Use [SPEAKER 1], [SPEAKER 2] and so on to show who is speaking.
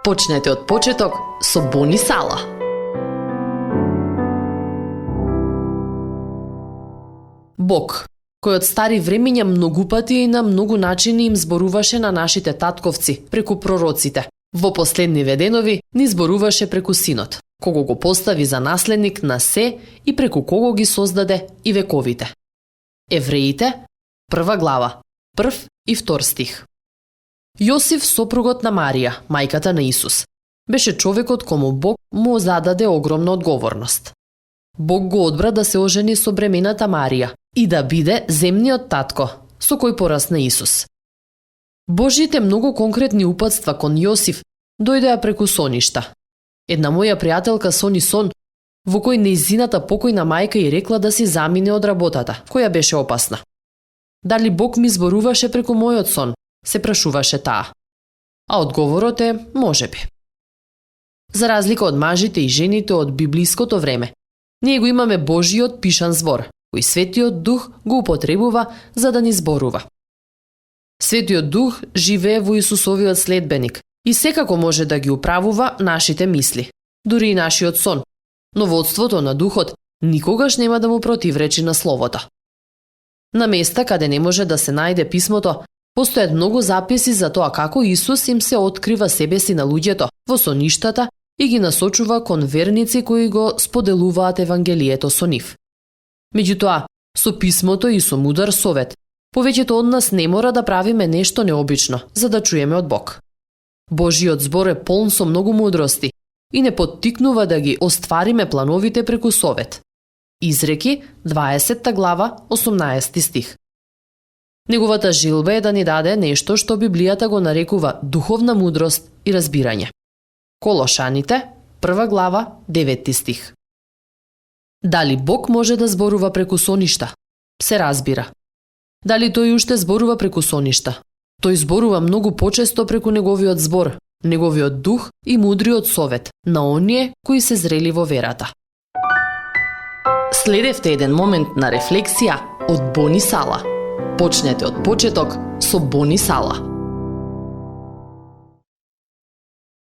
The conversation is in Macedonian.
[SPEAKER 1] Почнете од почеток со Бони Сала. Бог, кој од стари времења многу пати и на многу начини им зборуваше на нашите татковци преку пророците, во последниве денови ни зборуваше преку Синот, кого го постави за наследник на се и преку кого ги создаде и вековите. Евреите, 1 глава, 1 и 2 стих. Јосиф, сопругот на Марија, мајката на Исус, беше човекот кому Бог му зададе огромна одговорност. Бог го одбра да се ожени со бремената Марија и да биде земниот татко со кој порасна Исус. Божите многу конкретни упатства кон Јосиф дојдеа преку соништа. Една моја пријателка сони сон во кој нејзината покојна мајка ѝ рекла да си замине од работата, која беше опасна. Дали Бог ми зборуваше преку мојот сон, се прашуваше таа. А одговорот е можеби. За разлика од мажите и жените од библиското време, ние го имаме Божиот пишан збор, кој Светиот Дух го употребува за да ни зборува. Светиот Дух живее во Исусовиот следбеник и секако може да ги управува нашите мисли, дури и нашиот сон, но водството на Духот никогаш нема да му противречи на Словото. На места каде не може да се најде писмото, постојат многу записи за тоа како Исус им се открива себе си на луѓето во соништата и ги насочува кон верници кои го споделуваат Евангелието со нив. Меѓутоа, со писмото и со мудар совет, повеќето од нас не мора да правиме нешто необично за да чуеме од Бог. Божиот збор е полн со многу мудрости и не поттикнува да ги оствариме плановите преку совет. Изреки, 20 глава, 18 стих. Неговата жилба е да ни даде нешто што Библијата го нарекува духовна мудрост и разбирање. Колошаните, 1 глава, 9 стих. Дали Бог може да зборува преку соништа? Се разбира. Дали тој уште зборува преку соништа? Тој зборува многу почесто преку неговиот збор, неговиот дух и мудриот совет на оние кои се зрели во верата. Следевте еден момент на рефлексија од Бони Сала. Почнете од почеток со Бони Сала.